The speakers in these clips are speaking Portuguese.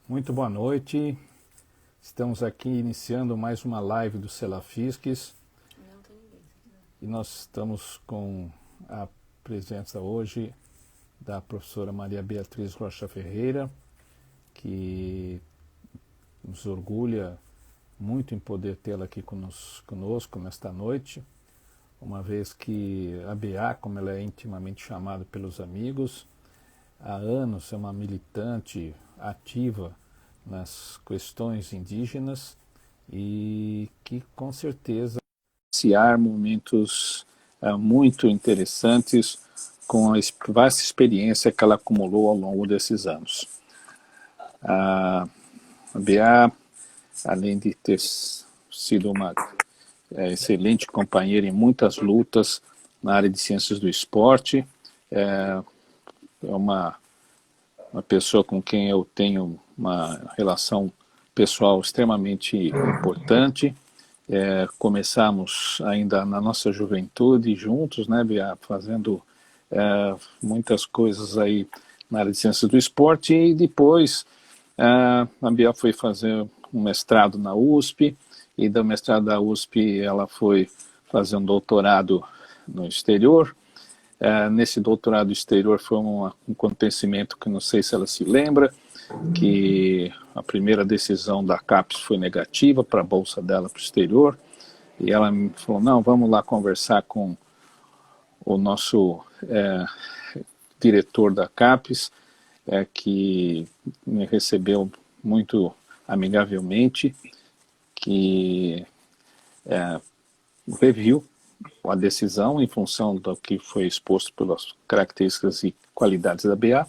Muito boa noite. Estamos aqui iniciando mais uma live do Selafisques e nós estamos com a presença hoje da professora Maria Beatriz Rocha Ferreira, que nos orgulha muito em poder tê-la aqui conosco nesta noite, uma vez que a BA, como ela é intimamente chamada pelos amigos, há anos é uma militante ativa nas questões indígenas e que com certeza iniciar momentos muito interessantes com a vasta experiência que ela acumulou ao longo desses anos. A BA, além de ter sido uma excelente companheira em muitas lutas na área de ciências do esporte, é uma pessoa com quem eu tenho uma relação pessoal extremamente importante. Começamos ainda na nossa juventude juntos, né, Bia, fazendo muitas coisas aí na área de ciências do esporte, e depois a Bia foi fazer um mestrado na USP, e do mestrado da USP ela foi fazer um doutorado no exterior. Nesse doutorado exterior foi um acontecimento que não sei se ela se lembra, que a primeira decisão da CAPES foi negativa para a bolsa dela para o exterior, e ela me falou, não, vamos lá conversar com o nosso diretor da CAPES, que me recebeu muito amigavelmente, que reviu a decisão em função do que foi exposto pelas características e qualidades da BA.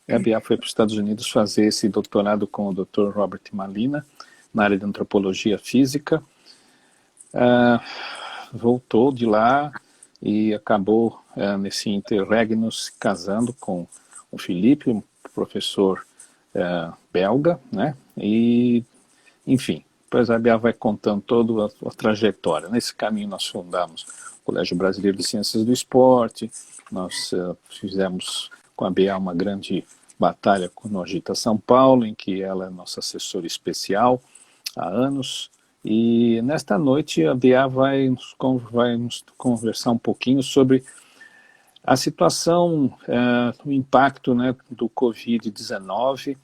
A BA foi para os Estados Unidos fazer esse doutorado com o Dr. Robert Malina, na área de antropologia física. Voltou de lá e acabou nesse interregno se casando com o Felipe, um professor belga, né? E, enfim, depois a BA vai contando toda a trajetória. Nesse caminho nós fundamos o Colégio Brasileiro de Ciências do Esporte, nós fizemos com a BA uma grande batalha no Agita São Paulo, em que ela é nossa assessora especial há anos, e nesta noite a BA vai nos conversar um pouquinho sobre a situação, o impacto, né, do Covid-19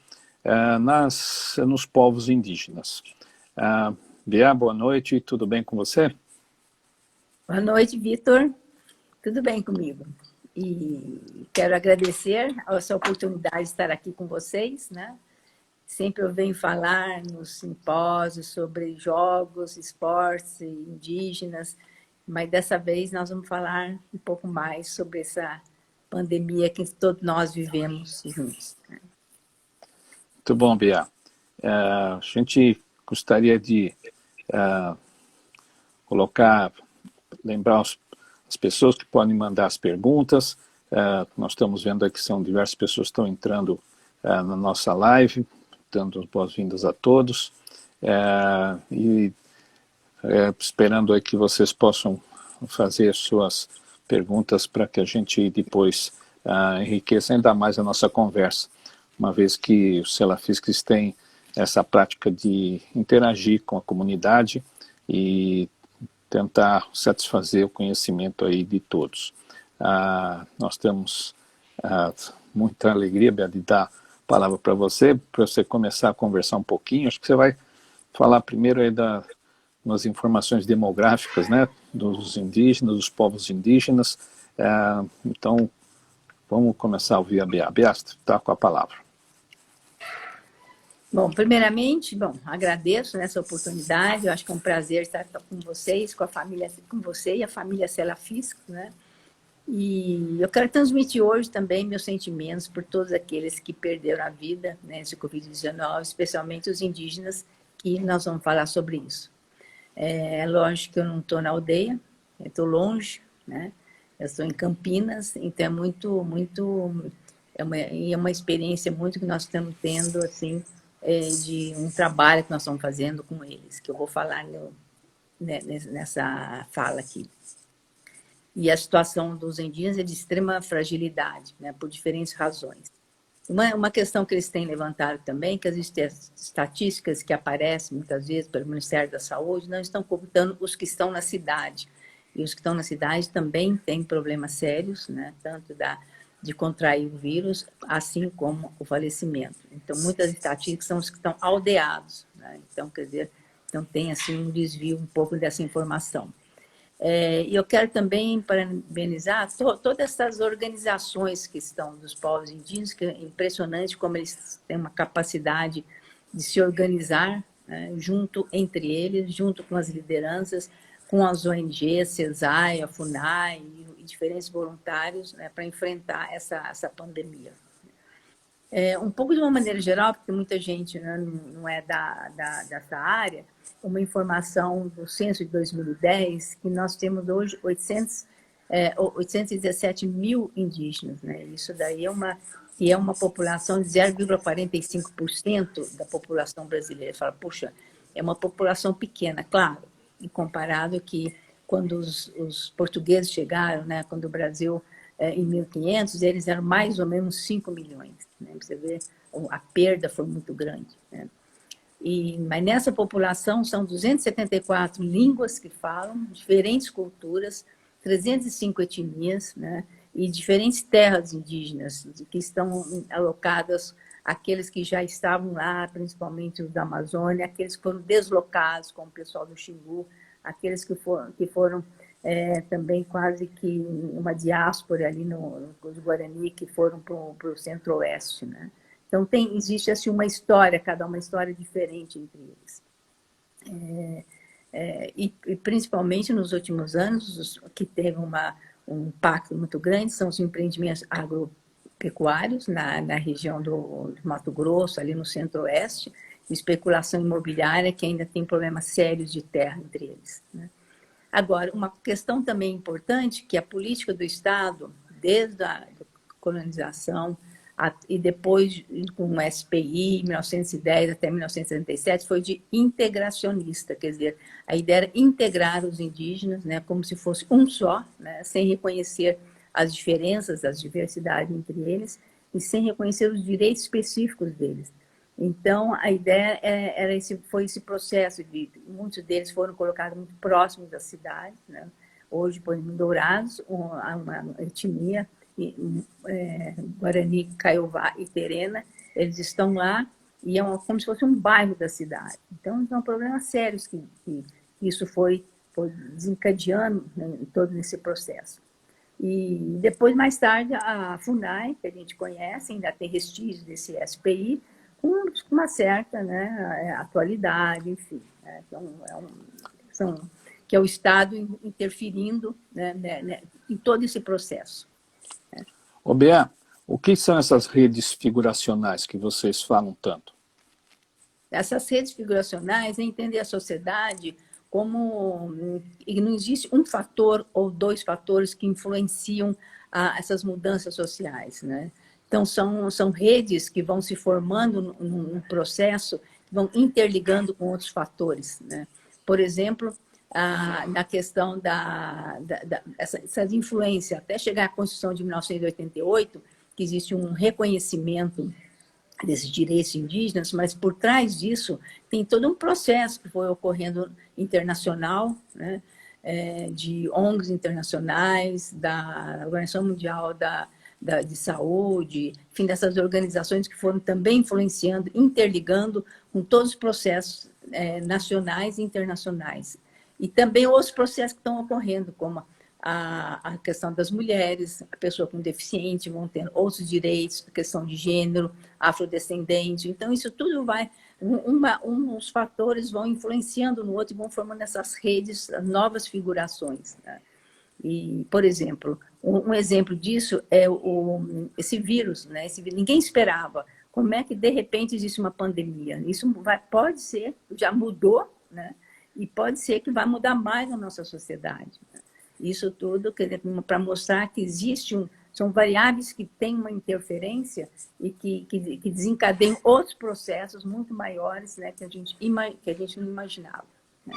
nos povos indígenas. Bia, boa noite, tudo bem com você? Boa noite, Vitor. Tudo bem comigo? E quero agradecer essa oportunidade de estar aqui com vocês, né? Sempre eu venho falar nos simpósios sobre jogos, esportes indígenas, mas dessa vez nós vamos falar um pouco mais sobre essa pandemia que todos nós vivemos juntos. Muito bom, Bia. A gente gostaria de lembrar as pessoas que podem mandar as perguntas. Nós estamos vendo aqui que são diversas pessoas que estão entrando na nossa live, dando as boas-vindas a todos. Esperando aí que vocês possam fazer suas perguntas para que a gente depois enriqueça ainda mais a nossa conversa, uma vez que os Selafisques têm essa prática de interagir com a comunidade e tentar satisfazer o conhecimento aí de todos. Nós temos muita alegria, Bia, de dar a palavra para você começar a conversar um pouquinho. Acho que você vai falar primeiro aí das informações demográficas, né, dos indígenas, dos povos indígenas. Então, vamos começar a ouvir a Bia. Bia, está com a palavra. Bom, primeiramente, agradeço essa oportunidade. Eu acho que é um prazer estar com vocês, com a família, com você e a família Selafisques, né? E eu quero transmitir hoje também meus sentimentos por todos aqueles que perderam a vida nesse Covid-19, especialmente os indígenas, que nós vamos falar sobre isso. É lógico que eu não estou na aldeia, eu estou longe, né? Eu estou em Campinas, então é uma experiência muito que nós estamos tendo, assim, de um trabalho que nós estamos fazendo com eles, que eu vou falar nessa fala aqui. E a situação dos indígenas é de extrema fragilidade, né, por diferentes razões. Uma questão que eles têm levantado também, que as estatísticas que aparecem muitas vezes pelo Ministério da Saúde não estão computando os que estão na cidade. E os que estão na cidade também têm problemas sérios, né? Tanto de contrair o vírus, assim como o falecimento. Então, muitas estatísticas são os que estão aldeados, né? Então, quer dizer, então tem assim um desvio um pouco dessa informação. E eu quero também parabenizar todas essas organizações que estão dos povos indígenas, que é impressionante como eles têm uma capacidade de se organizar, né, junto entre eles, junto com as lideranças, com as ONGs, CESAI, a FUNAI e diferentes voluntários, né, para enfrentar essa pandemia. Um pouco de uma maneira geral, porque muita gente, né, não é dessa área, uma informação do censo de 2010, que nós temos hoje 817 mil indígenas. Né? Isso daí é uma população de 0,45% da população brasileira. Fala, puxa, é uma população pequena, claro, e comparado que quando os portugueses chegaram, né, quando o Brasil... em 1500, eles eram mais ou menos 5 milhões. Né? Você vê, a perda foi muito grande. Né? Mas nessa população são 274 línguas que falam, diferentes culturas, 305 etnias, né? E diferentes terras indígenas que estão alocadas, aqueles que já estavam lá, principalmente os da Amazônia, aqueles que foram deslocados, como o pessoal do Xingu, aqueles que foram também quase que uma diáspora ali nos Guarani, que foram para o centro-oeste, né? Então, existe assim, uma história, cada uma história diferente entre eles. E principalmente nos últimos anos, que teve um impacto muito grande são os empreendimentos agropecuários na região do Mato Grosso, ali no centro-oeste, especulação imobiliária, que ainda tem problemas sérios de terra entre eles, né? Agora, uma questão também importante, que a política do Estado, desde a colonização e depois com o SPI, 1910 até 1977, foi de integracionista, quer dizer, a ideia era integrar os indígenas, né, como se fosse um só, né, sem reconhecer as diferenças, as diversidades entre eles, e sem reconhecer os direitos específicos deles. Então, a ideia foi esse processo de muitos deles foram colocados muito próximos das cidades, né? Hoje, por exemplo, em Dourados, uma etnia, Guarani, Kaiowá e Terena, eles estão lá e como se fosse um bairro da cidade. Então, são problemas sérios que isso foi desencadeando, né, todo esse processo. E depois, mais tarde, a FUNAI, que a gente conhece, ainda tem vestígios desse SPI, com uma certa, né, atualidade, enfim. Né? Então, que é o Estado interferindo, né, em todo esse processo. Ô, Bea, o que são essas redes figuracionais que vocês falam tanto? Essas redes figuracionais é entender a sociedade como... E não existe um fator ou dois fatores que influenciam essas mudanças sociais, né? Então, são redes que vão se formando num processo, vão interligando com outros fatores, né? Por exemplo, na questão dessas influências, até chegar à Constituição de 1988, que existe um reconhecimento desses direitos indígenas, mas por trás disso tem todo um processo que foi ocorrendo internacional, né? De ONGs internacionais, da Organização Mundial de Saúde, enfim, dessas organizações que foram também influenciando, interligando com todos os processos nacionais e internacionais. E também outros processos que estão ocorrendo, como a questão das mulheres, a pessoa com deficiente vão ter outros direitos, a questão de gênero, afrodescendente. Então, isso tudo vai... uns fatores vão influenciando no outro e vão formando essas redes, novas figurações, né? E, por exemplo, um exemplo disso é esse vírus, né? Ninguém esperava. Como é que, de repente, existe uma pandemia? Isso pode ser, já mudou, né? E pode ser que vai mudar mais a nossa sociedade, né? Isso tudo para mostrar que são variáveis que têm uma interferência e que desencadeiam outros processos muito maiores, né? que a gente não imaginava, né?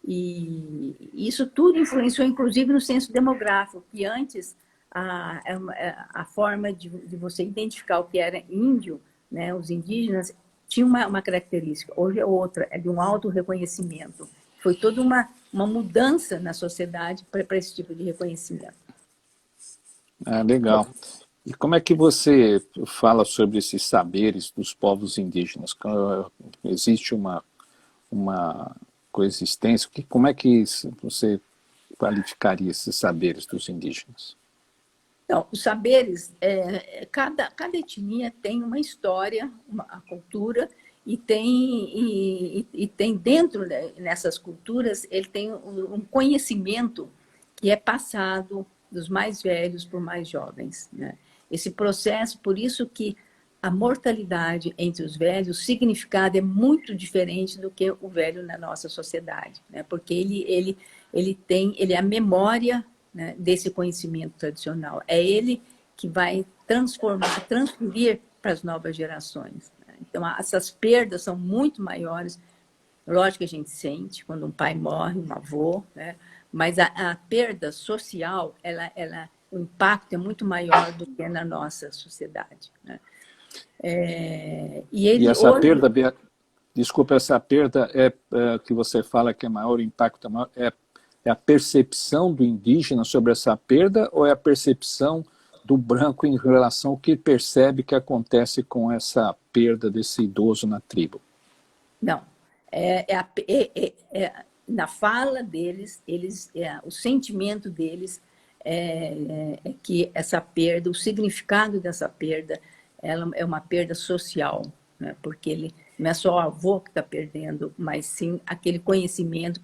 E isso tudo influenciou, inclusive, no censo demográfico, que antes a forma de você identificar o que era índio, né, os indígenas, tinha uma característica, hoje é outra, é de um auto-reconhecimento. Foi toda uma mudança na sociedade para esse tipo de reconhecimento. Ah, legal. E como é que você fala sobre esses saberes dos povos indígenas? Existe uma coexistência? Como é que você qualificaria esses saberes dos indígenas? Então, os saberes, cada etnia tem uma história, uma cultura, e tem dentro nessas culturas, ele tem um conhecimento que é passado dos mais velhos para os mais jovens, né? Esse processo, por isso que a mortalidade entre os velhos, o significado é muito diferente do que o velho na nossa sociedade, né? Porque ele é a memória, né, desse conhecimento tradicional. É ele que vai transferir para as novas gerações, né? Então, essas perdas são muito maiores. Lógico que a gente sente quando um pai morre, um avô, né? Mas a perda social, o impacto é muito maior do que na nossa sociedade, né? E essa Hoje, perda, desculpa, essa perda que você fala que é maior, o impacto é maior, é a percepção do indígena sobre essa perda ou é a percepção do branco em relação ao que percebe que acontece com essa perda desse idoso na tribo? não. Na fala deles, o sentimento deles é que essa perda, o significado dessa perda, ela é uma perda social, né? Porque ele não é só o avô que está perdendo, mas sim aquele conhecimento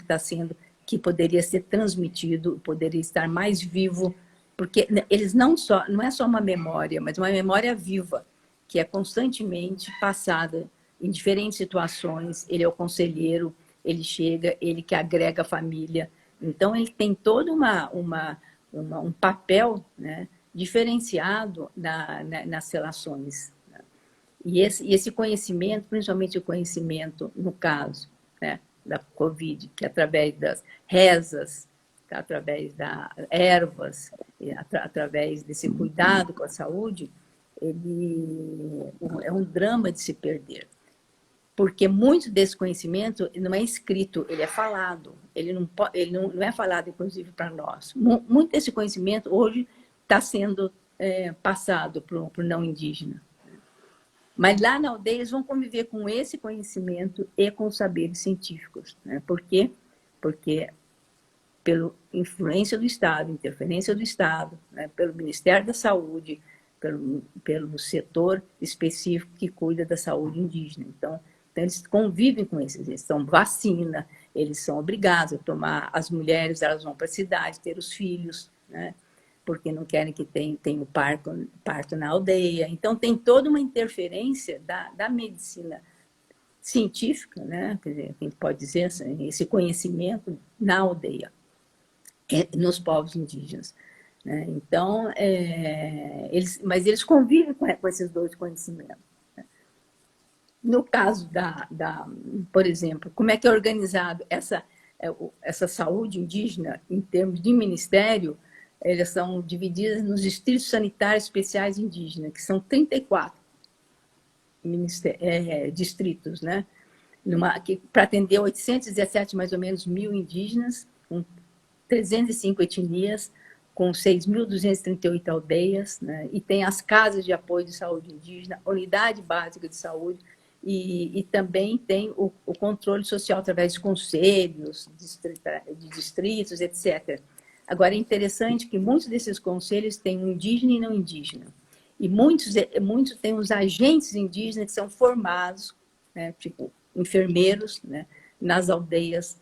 que poderia ser transmitido, poderia estar mais vivo, porque eles não é só uma memória, mas uma memória viva, que é constantemente passada em diferentes situações. Ele é o conselheiro, ele chega, ele que agrega a família. Então, ele tem todo um papel, né, diferenciado nas relações. E esse conhecimento, principalmente o conhecimento, no caso, né, da Covid, que através das rezas, através das ervas, através desse cuidado com a saúde, ele é um drama de se perder. Porque muito desse conhecimento não é escrito, ele é falado. Ele não é falado, inclusive, para nós. Muito desse conhecimento hoje está sendo passado para o não indígena. Mas lá na aldeia eles vão conviver com esse conhecimento e com os saberes científicos, né? Por quê? Porque pela influência do Estado, interferência do Estado, né? Pelo Ministério da Saúde, pelo setor específico que cuida da saúde indígena. Então eles convivem com esses, eles são vacina, eles são obrigados a tomar, as mulheres elas vão para a cidade ter os filhos, né? Porque não querem que tenha o parto na aldeia. Então, tem toda uma interferência da medicina científica, né? Quer dizer, a gente pode dizer assim, esse conhecimento na aldeia, nos povos indígenas, né? Então, mas eles convivem com esses dois conhecimentos. No caso por exemplo, como é que é organizado essa saúde indígena em termos de ministério? Elas são divididas nos distritos sanitários especiais indígenas, que são 34 distritos, né? Para atender 817, mais ou menos, mil indígenas, com 305 etnias, com 6.238 aldeias, né? E tem as casas de apoio de saúde indígena, unidade básica de saúde, e também tem o controle social através de conselhos, de distritos, etc. Agora, é interessante que muitos desses conselhos têm um indígena e não indígena. E muitos têm os agentes indígenas que são formados, né, tipo enfermeiros, né, nas aldeias,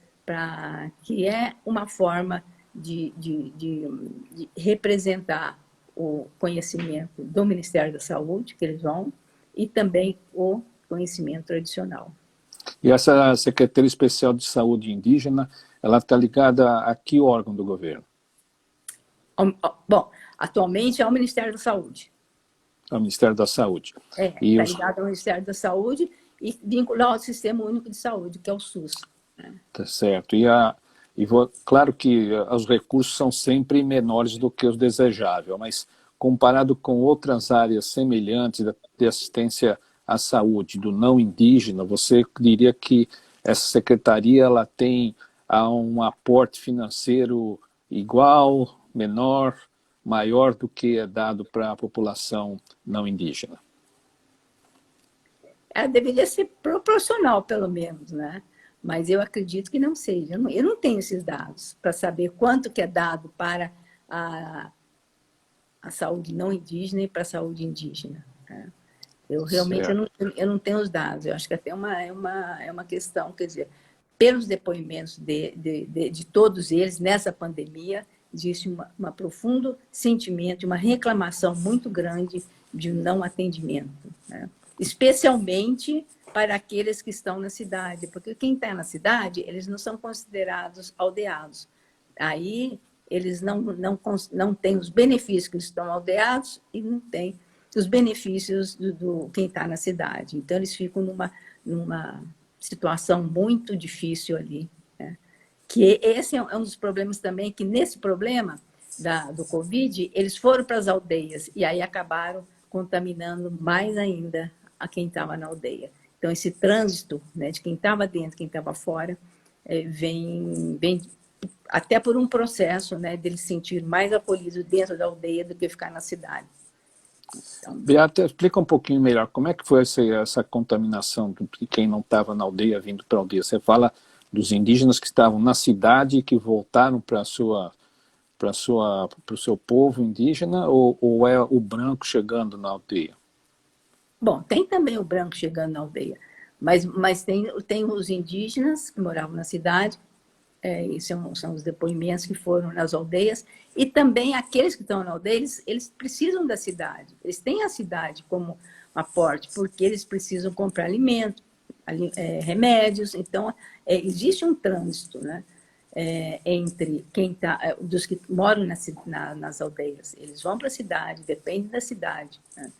que é uma forma de representar o conhecimento do Ministério da Saúde, que eles vão, e também o conhecimento tradicional. E essa Secretaria Especial de Saúde Indígena, ela está ligada a que órgão do governo? Bom, atualmente é o Ministério da Saúde. Ao Ministério da Saúde. Está ligado ao Ministério da Saúde e vinculado ao Sistema Único de Saúde, que é o SUS. Tá certo. E a Claro que os recursos são sempre menores do que os desejáveis, mas comparado com outras áreas semelhantes de assistência à saúde do não indígena, você diria que essa secretaria ela tem um aporte financeiro igual, menor, maior do que é dado para a população não indígena? Ela deveria ser proporcional, pelo menos, né? Mas eu acredito que não seja. Eu não tenho esses dados para saber quanto que é dado para a saúde não indígena e para a saúde indígena, né? Eu realmente eu não tenho os dados. Eu acho que até é uma questão, quer dizer, pelos depoimentos de todos eles, nessa pandemia, existe um profundo sentimento, uma reclamação muito grande de não atendimento, né? Especialmente para aqueles que estão na cidade, porque quem está na cidade, eles não são considerados aldeados. Aí eles não têm os benefícios que estão aldeados e não têm os benefícios do quem está na cidade. Então, eles ficam numa situação muito difícil ali, né? Que esse é um dos problemas também, que nesse problema do Covid, eles foram para as aldeias e aí acabaram contaminando mais ainda a quem estava na aldeia. Então, esse trânsito, né, de quem estava dentro, quem estava fora, vem até por um processo, né, deles sentir mais acolhido dentro da aldeia do que ficar na cidade. Então, Beata, explica um pouquinho melhor, como é que foi essa contaminação de quem não estava na aldeia vindo para a aldeia? Você fala dos indígenas que estavam na cidade e que voltaram para o seu povo indígena, ou é o branco chegando na aldeia? bom, tem também o branco chegando na aldeia, mas tem os indígenas que moravam na cidade, e são os depoimentos que foram nas aldeias, e também aqueles que estão na aldeia, eles precisam da cidade, eles têm a cidade como aporte, porque eles precisam comprar alimento, remédios, então existe um trânsito, né, entre dos que moram nas aldeias, eles vão para a cidade, dependem da cidade, né?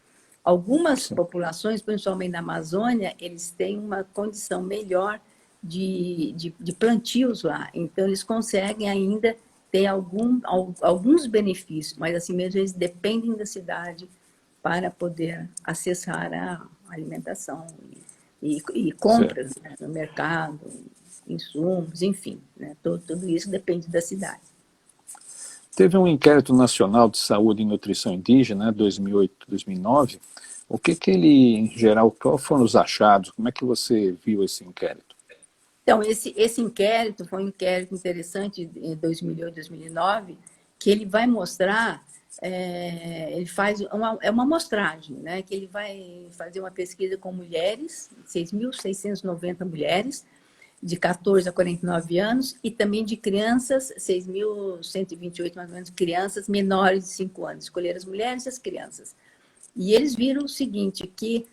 Algumas Sim. populações, principalmente na Amazônia, eles têm uma condição melhor de plantios lá. Então, eles conseguem ainda ter alguns benefícios, mas assim mesmo eles dependem da cidade para poder acessar a alimentação e compras, né, no mercado, insumos, enfim, né, tudo isso depende da cidade. Teve um inquérito nacional de saúde e nutrição indígena, 2008-2009. O que ele, em geral, quais foram os achados? Como é que você viu esse inquérito? Então, esse inquérito foi um inquérito interessante em 2008, 2009, que ele vai mostrar, ele faz uma amostragem, né? Que ele vai fazer uma pesquisa com mulheres, 6.690 mulheres, de 14 a 49 anos, e também de crianças, 6.128 mais ou menos, crianças menores de 5 anos. Escolheram as mulheres e as crianças. E eles viram o seguinte, que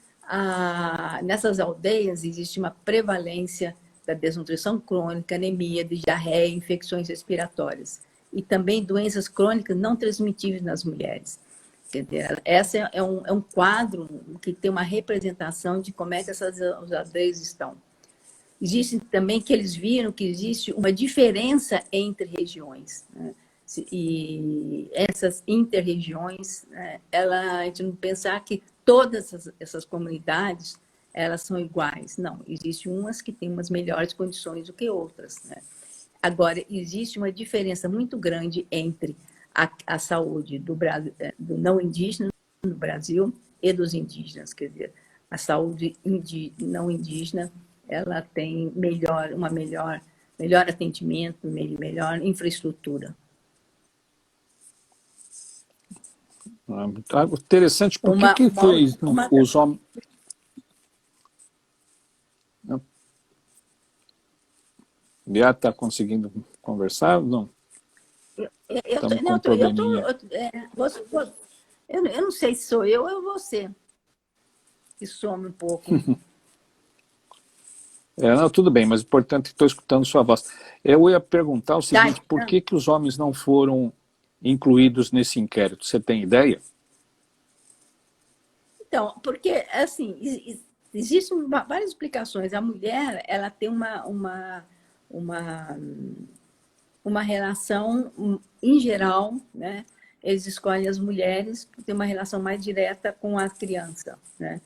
nessas aldeias existe uma prevalência da desnutrição crônica, anemia, de diarreia, infecções respiratórias. E também doenças crônicas não transmitíveis nas mulheres. Quer dizer, esse é um quadro que tem uma representação de como é que essas aldeias estão. Existe também que eles viram que existe uma diferença entre regiões, né? E essas interregiões, né, a gente não pensar que todas essas comunidades elas são iguais. Não, existem umas que têm umas melhores condições do que outras, né? Agora, existe uma diferença muito grande entre a saúde do não indígena no Brasil e dos indígenas. Quer dizer, a saúde não indígena ela tem melhor atendimento, melhor infraestrutura. Interessante, por que foi os homens... Beata está conseguindo conversar? Não. Estamos com um probleminha. Eu não sei se sou eu ou você que some um pouco. Não, tudo bem, mas o importante é que estou escutando sua voz. Eu ia perguntar o seguinte, por que os homens não foram incluídos nesse inquérito? Você tem ideia? Então, porque, assim, existem várias explicações. A mulher, ela tem uma relação, em geral, né? Eles escolhem as mulheres por ter uma relação mais direta com a criança, né?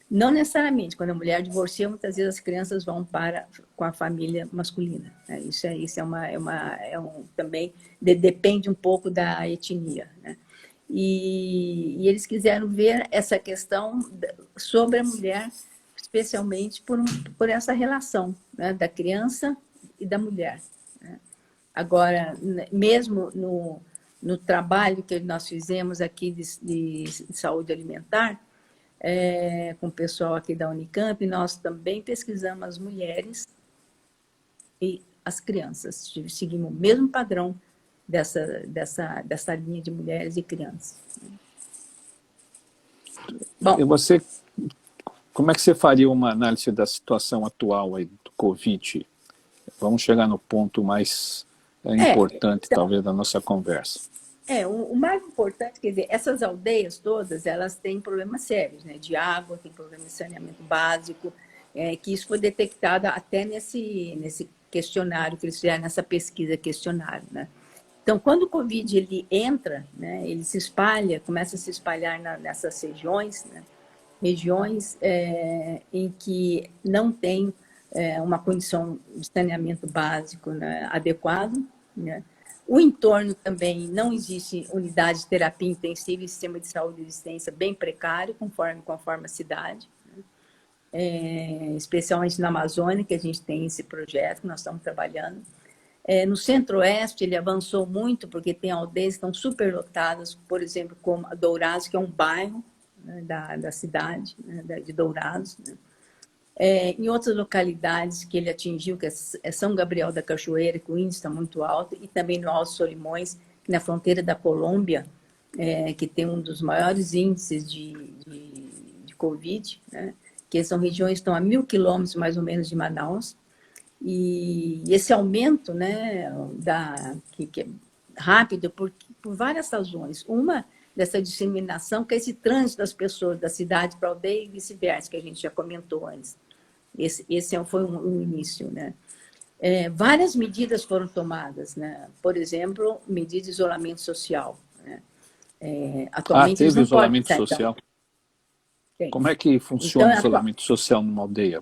Não necessariamente, quando a mulher divorcia, muitas vezes as crianças vão com a família masculina, né? Também depende um pouco da etnia, né? E eles quiseram ver essa questão sobre a mulher, especialmente por essa relação, né, da criança e da mulher, né? Agora, mesmo no trabalho que nós fizemos aqui de saúde alimentar, com o pessoal aqui da Unicamp, nós também pesquisamos as mulheres e as crianças. Seguimos o mesmo padrão dessa linha de mulheres e crianças. Bom, E você, como é que você faria uma análise da situação atual aí do Covid? Vamos chegar no ponto mais importante, então, talvez, da nossa conversa. O mais importante, quer dizer, essas aldeias todas, elas têm problemas sérios, né? De água, tem problema de saneamento básico, que isso foi detectado até nesse questionário que eles fizeram, nessa pesquisa questionário, né? Então, quando o Covid ele entra, né, ele se espalha, começa a se espalhar nessas regiões, né? Regiões em que não tem uma condição de saneamento básico, né, adequado, né? O entorno também não existe unidade de terapia intensiva e sistema de saúde de assistência bem precário, conforme a cidade, né? Especialmente na Amazônia, que a gente tem esse projeto que nós estamos trabalhando. No Centro-Oeste, ele avançou muito, porque tem aldeias que estão superlotadas, por exemplo, como Dourados, que é um bairro, né, da cidade, né, de Dourados, né? Em outras localidades que ele atingiu, que é São Gabriel da Cachoeira, que o índice está muito alto, e também no Alto Solimões, que na fronteira da Colômbia, que tem um dos maiores índices de Covid, né? Que são regiões que estão a 1.000 quilômetros, mais ou menos, de Manaus. E esse aumento, né, que é rápido por várias razões. Uma, dessa disseminação, que é esse trânsito das pessoas da cidade para a aldeia e vice-versa, que a gente já comentou antes. Esse foi um início, né? Várias medidas foram tomadas, né? Por exemplo, medida de isolamento social, né? Atualmente eles Teve não podem isolamento sair. social. Tem. Como é que Então, funciona o isolamento social numa aldeia?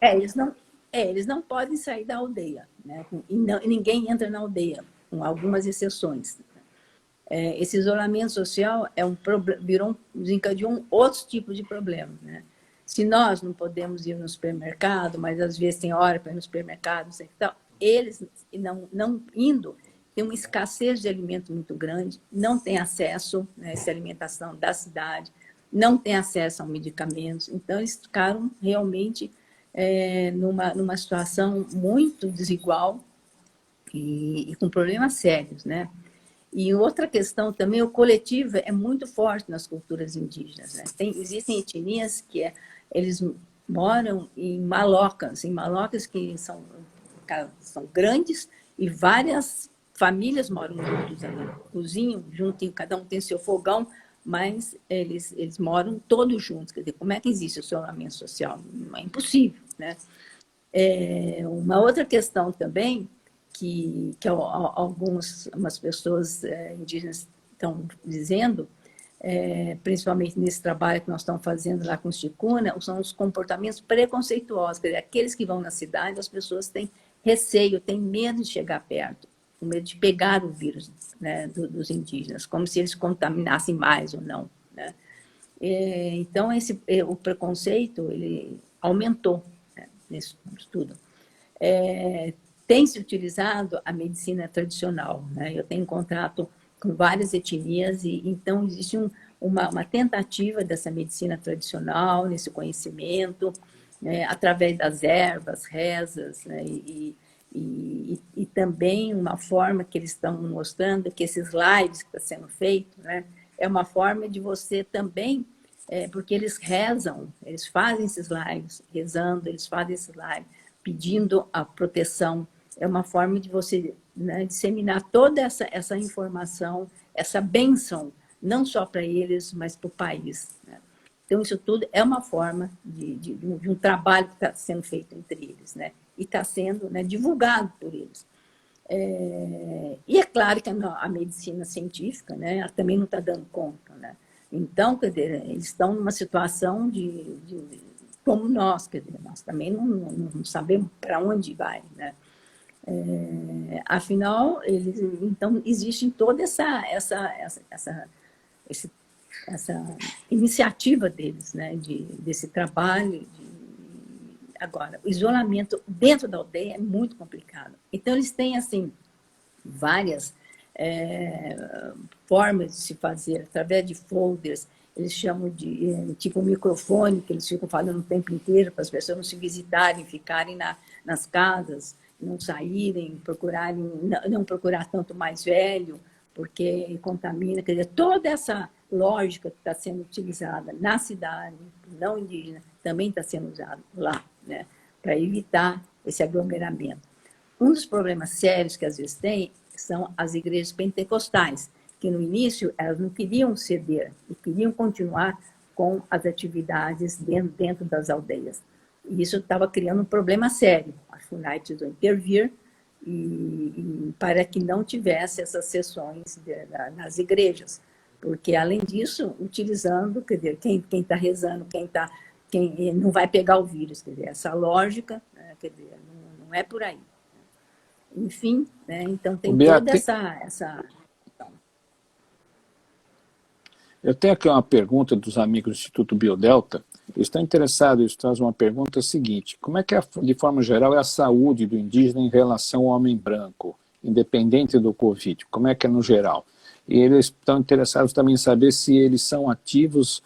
eles não podem sair da aldeia, né? E ninguém entra na aldeia, com algumas exceções. Esse isolamento social desencadeou outros tipos de problemas, né? Se nós não podemos ir no supermercado, mas às vezes tem hora para ir no supermercado, sei que tal, eles não indo, tem uma escassez de alimento muito grande, não tem acesso, né, a essa alimentação da cidade, não tem acesso a medicamentos, então eles ficaram realmente numa situação muito desigual e com problemas sérios, né? E outra questão também, o coletivo é muito forte nas culturas indígenas, né? Existem etnias que eles moram em malocas que são grandes e várias famílias moram juntos ali, cozinham junto, cada um tem seu fogão, mas eles moram todos juntos. Quer dizer, como é que existe o isolamento social? É impossível, né? Uma outra questão também que algumas pessoas indígenas estão dizendo, principalmente nesse trabalho que nós estamos fazendo lá com os Ticuna, são os comportamentos preconceituosos. Quer dizer, aqueles que vão na cidade, as pessoas têm receio, têm medo de chegar perto, com medo de pegar o vírus, né, dos indígenas, como se eles contaminassem mais ou não, né? Então, o preconceito ele aumentou, né, nesse estudo. Tem se utilizado a medicina tradicional, né? Eu tenho contato com várias etnias e então existe uma tentativa dessa medicina tradicional, nesse conhecimento, né, através das ervas, rezas, né, e também uma forma que eles estão mostrando que esses lives que está sendo feito, né, é uma forma de você também, porque eles rezam, eles fazem esses lives, rezando, eles fazem esses lives, pedindo a proteção. É uma forma de você, né, disseminar toda essa informação, essa bênção, não só para eles, mas para o país, né? Então, isso tudo é uma forma de um trabalho que está sendo feito entre eles, né? E está sendo, né, divulgado por eles. E é claro que a medicina científica, né, ela também não está dando conta, né? Então, quer dizer, eles estão numa situação como nós, quer dizer, nós também não sabemos para onde vai, né? Afinal, então existe toda esse- essa iniciativa deles, né, desse trabalho. Agora, o isolamento dentro da aldeia é muito complicado. Então, eles têm, assim, várias formas de se fazer, através de folders, eles chamam de tipo microfone, que eles ficam falando o tempo inteiro para as pessoas não se visitarem, ficarem nas casas, não saírem, procurarem, não procurar tanto mais velho, porque contamina. Quer dizer, toda essa lógica que está sendo utilizada na cidade, não indígena, também está sendo usada lá, né, para evitar esse aglomeramento. Um dos problemas sérios que às vezes tem são as igrejas pentecostais, que no início elas não queriam ceder e queriam continuar com as atividades dentro das aldeias. E isso estava criando um problema sério. A FUNAI precisou intervir para que não tivesse essas sessões nas igrejas, porque, além disso, utilizando, quer dizer, quem está rezando, quem não vai pegar o vírus, quer dizer, essa lógica, né, quer dizer, não é por aí. Enfim, né, então tem toda essa... Eu tenho aqui uma pergunta dos amigos do Instituto Biodelta. Eles estão interessados, eles trazem uma pergunta seguinte: como é que, de forma geral, é a saúde do indígena em relação ao homem branco, independente do Covid? Como é que é no geral? E eles estão interessados também em saber se eles são ativos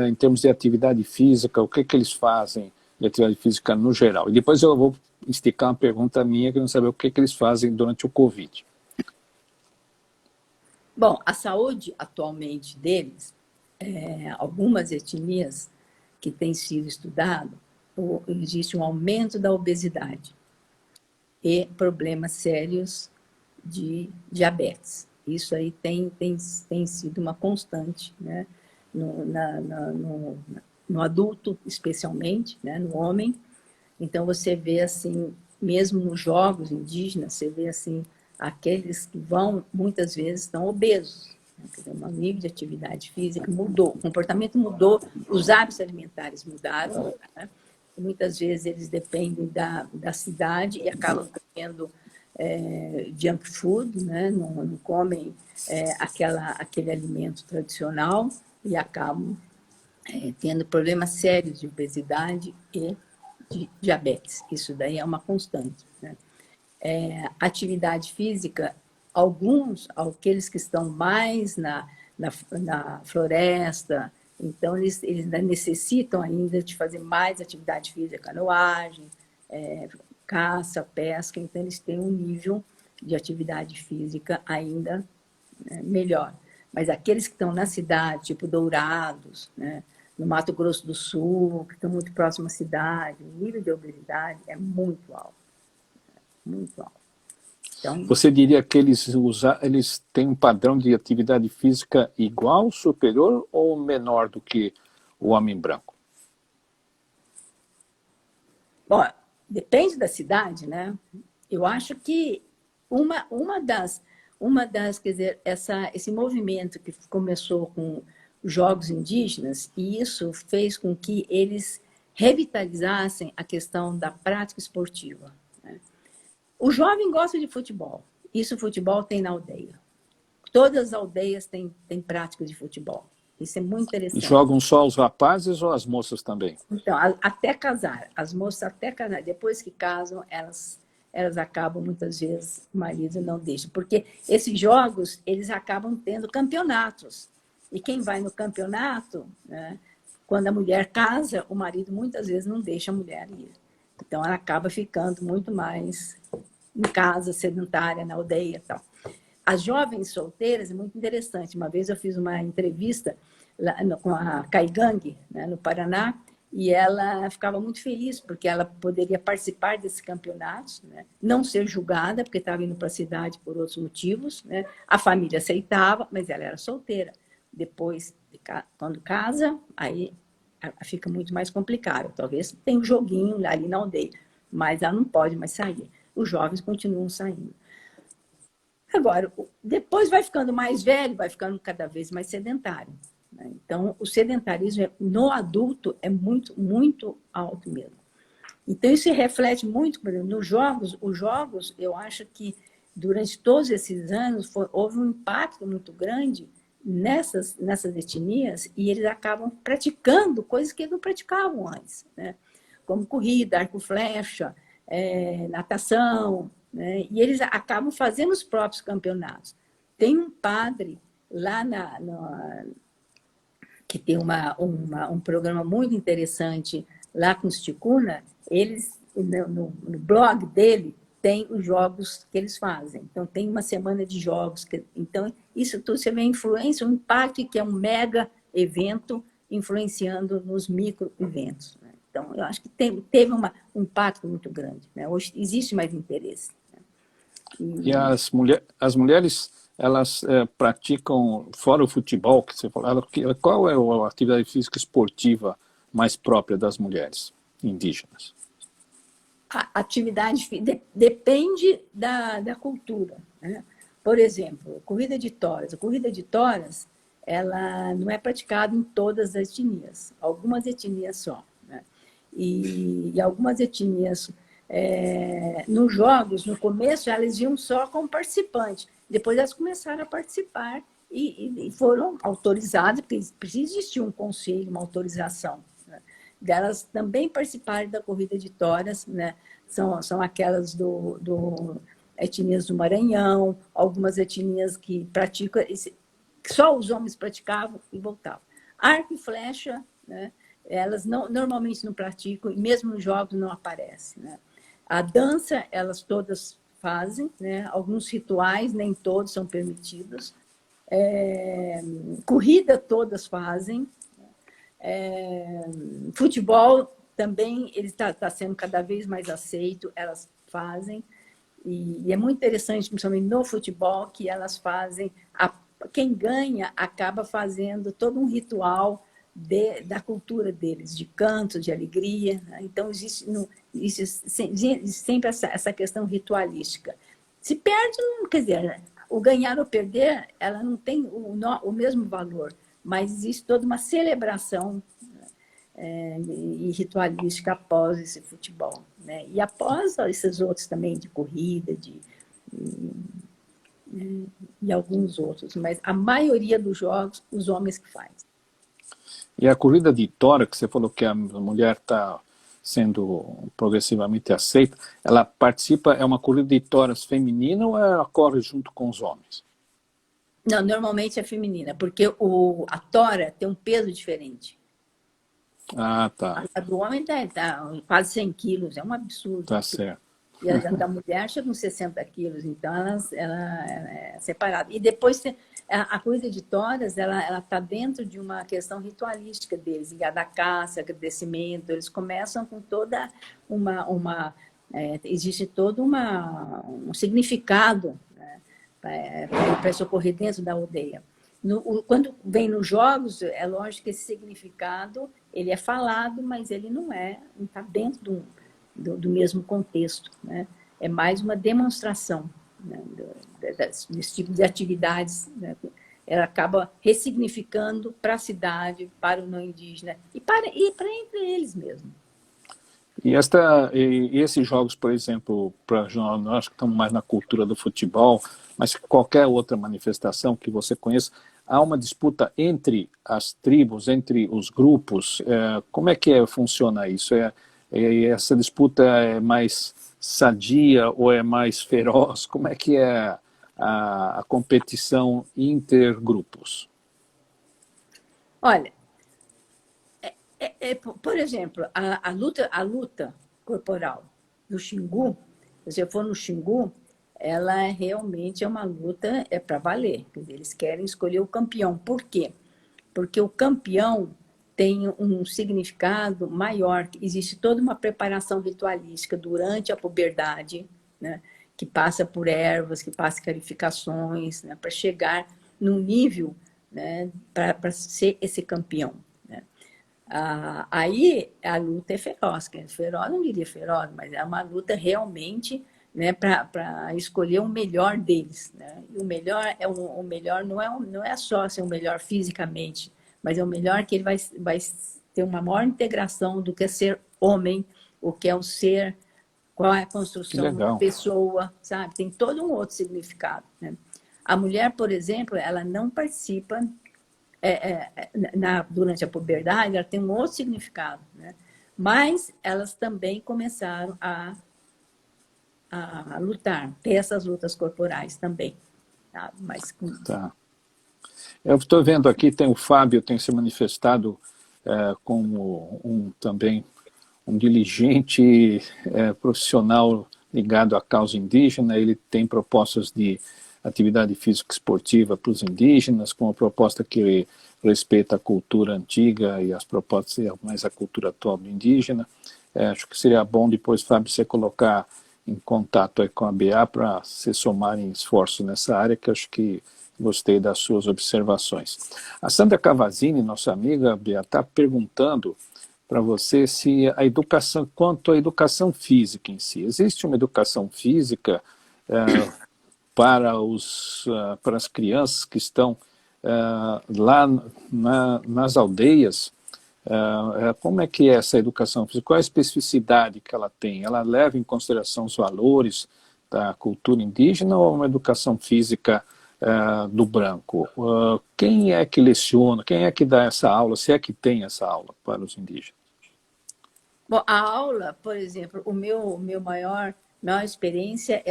em termos de atividade física, o que eles fazem de atividade física no geral. E depois eu vou esticar uma pergunta minha, que eu não saber o que eles fazem durante o Covid. Bom, a saúde atualmente deles, algumas etnias que têm sido estudado, existe um aumento da obesidade e problemas sérios de diabetes. Isso aí tem sido uma constante, né, no adulto, especialmente, né, no homem. Então, você vê, assim, mesmo nos jogos indígenas, você vê, assim, aqueles que vão, muitas vezes, estão obesos. Né? Quer dizer, o nível de atividade física mudou, o comportamento mudou, os hábitos alimentares mudaram, né? Muitas vezes eles dependem da cidade e acabam comendo junk food, né? Não comem aquele alimento tradicional e acabam tendo problemas sérios de obesidade e de diabetes. Isso daí é uma constante, né? Atividade física, aqueles que estão mais na floresta, então eles ainda necessitam ainda de fazer mais atividade física, canoagem, caça, pesca, então eles têm um nível de atividade física ainda, né, melhor. Mas aqueles que estão na cidade, tipo Dourados, né, no Mato Grosso do Sul, que estão muito próximos à cidade, o nível de obesidade é muito alto. Muito alto. Então, você diria que eles têm um padrão de atividade física igual, superior ou menor do que o homem branco? bom, depende da cidade, né? Eu acho que uma das, quer dizer, esse movimento que começou com os Jogos Indígenas, e isso fez com que eles revitalizassem a questão da prática esportiva. Né? O jovem gosta de futebol. Isso o futebol tem na aldeia. Todas as aldeias têm prática de futebol. Isso é muito E interessante. jogam só os rapazes ou as moças também? Então, até casar. As moças até casar. Depois que casam, elas acabam, muitas vezes, o marido não deixa. Porque esses jogos, eles acabam tendo campeonatos. E quem vai no campeonato, né, quando a mulher casa, o marido muitas vezes não deixa a mulher ir. Então, ela acaba ficando muito mais em casa, sedentária, na aldeia e tal. As jovens solteiras é muito interessante. Uma vez eu fiz uma entrevista lá com a Caigangue, né, no Paraná, e ela ficava muito feliz porque ela poderia participar desse campeonato, né, não ser julgada, porque estava indo para a cidade por outros motivos, né, a família aceitava, mas ela era solteira. Depois, quando casa, aí fica muito mais complicado. Talvez tenha um joguinho ali na aldeia, mas ela não pode mais sair. Os jovens continuam saindo. Agora, depois vai ficando mais velho, vai ficando cada vez mais sedentário, né? Então, o sedentarismo no adulto é muito, muito alto mesmo. Então, isso se reflete muito, por exemplo, nos jogos. Os jogos, eu acho que durante todos esses anos houve um impacto muito grande nessas etnias e eles acabam praticando coisas que eles não praticavam antes, né? Como corrida, arco e flecha, natação, né? E eles acabam fazendo os próprios campeonatos. Tem um padre lá que tem um programa muito interessante lá com os Ticuna, eles, no blog dele, tem os jogos que eles fazem. Então, tem uma semana de jogos. Então, isso tudo você vê a influência, o impacto que é um mega evento influenciando nos micro-eventos, né? Então, eu acho que teve um impacto muito grande, né? Hoje existe mais interesse, né? E as mulheres, elas praticam, fora o futebol, que você falou, qual é a atividade física esportiva mais própria das mulheres indígenas? A atividade depende da cultura, né? Por exemplo, corrida de toras. A corrida de toras, ela não é praticada em todas as etnias, algumas etnias só, né? E algumas etnias, nos jogos, no começo, elas iam só como participantes, depois elas começaram a participar e foram autorizadas, porque precisa existir um conselho, uma autorização, né? Delas também participarem da corrida de toras, né? São aquelas etnias do Maranhão, algumas etnias que praticam, que só os homens praticavam e voltavam. Arco e flecha, né? Elas normalmente não praticam, e mesmo nos jogos não aparece, né? A dança, elas todas fazem, né? Alguns rituais, nem todos são permitidos. Corrida, todas fazem. Futebol também ele está sendo cada vez mais aceito, elas fazem. E é muito interessante, principalmente no futebol, que elas fazem. Quem ganha acaba fazendo todo um ritual da cultura deles, de canto, de alegria, né? Então, existe sempre essa questão ritualística. Se perde, não, quer dizer, o ganhar ou perder, ela não tem o mesmo valor, mas existe toda uma celebração e ritualística após esse futebol, né? E após esses outros também, de corrida, e alguns outros, mas a maioria dos jogos, os homens que fazem. E a corrida de tora, que você falou que a mulher está sendo progressivamente aceita, ela participa, é uma corrida de toras feminina ou ela corre junto com os homens? Não, normalmente é feminina, porque a tora tem um peso diferente. Ah, tá. A do homem tá quase 100 quilos, é um absurdo. Tá certo. E a da mulher chega uns 60 quilos, então ela é separada. E depois a corrida de toras, ela está dentro de uma questão ritualística deles, ligada à caça, agradecimento. Eles começam com toda existe todo um significado, né, para socorrer dentro da aldeia. Quando vem nos jogos, é lógico que esse significado ele é falado, mas ele não está dentro do mesmo contexto, né? É mais uma demonstração, né, desse tipo de atividades, né? Ela acaba ressignificando para a cidade, para o não indígena e para entre eles mesmo. E esses jogos, por exemplo, nós que estamos mais na cultura do futebol, mas qualquer outra manifestação que você conheça, há uma disputa entre as tribos, entre os grupos? Como é que funciona isso? Essa disputa é mais sadia ou é mais feroz? Como é que é a competição intergrupos? Olha, por exemplo, a luta corporal no Xingu, se você for no Xingu, ela realmente é uma luta para valer. Eles querem escolher o campeão. Por quê? Porque o campeão tem um significado maior. Existe toda uma preparação ritualística durante a puberdade, né, que passa por ervas, que passa clarificações, né, para chegar num nível, né, para ser esse campeão, né. Aí a luta é feroz. Feroz, não diria feroz, mas é uma luta realmente né, para escolher o melhor deles, né? E o melhor o melhor não é só ser o melhor fisicamente, mas é o melhor que ele vai ter uma maior integração do que é ser homem, o que é o ser, qual é a Que construção de uma legal. pessoa, sabe? Tem todo um outro significado, né? A mulher, por exemplo, ela não participa durante a puberdade, ela tem um outro significado, né? Mas elas também começaram a lutar, ter essas lutas corporais também. Tá? Mas, Tá. Eu estou vendo aqui, tem o Fábio, tem se manifestado como também um diligente profissional ligado à causa indígena. Ele tem propostas de atividade física esportiva para os indígenas, com uma proposta que respeita a cultura antiga e as propostas mais a cultura atual do indígena. Acho que seria bom depois, Fábio, você colocar em contato aí com a BA para se somarem esforços nessa área, que acho que gostei das suas observações. A Sandra Cavazini, nossa amiga, Bia, está perguntando para você se a educação, quanto à educação física em si, existe uma educação física para as crianças que estão lá nas aldeias? Como é que é essa educação física? Qual é a especificidade que ela tem? Ela leva em consideração os valores da cultura indígena ou uma educação física do branco? Quem é que leciona? Quem é que dá essa aula? Se é que tem essa aula para os indígenas? bom, a aula, por exemplo, meu maior experiência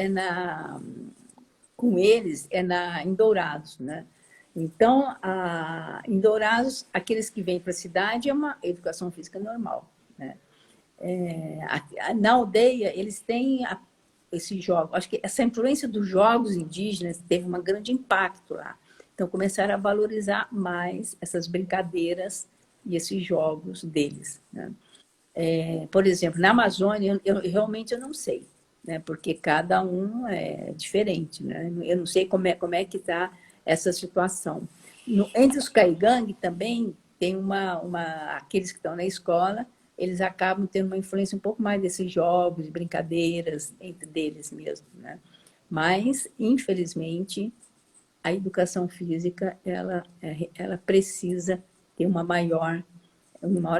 com eles em Dourados, né? Então, em Dourados, aqueles que vêm para a cidade é uma educação física normal, né? Na aldeia, eles têm esses jogos. Acho que essa influência dos jogos indígenas teve um grande impacto lá. Então, começaram a valorizar mais essas brincadeiras e esses jogos deles, né? Por exemplo, na Amazônia, eu realmente não sei, né? Porque cada um é diferente, né? Eu não sei como é que está essa situação. Entre os Caigangue também tem aqueles que estão na escola, eles acabam tendo uma influência um pouco mais desses jogos, brincadeiras entre deles mesmo, né? Mas, infelizmente, a educação física ela precisa ter um maior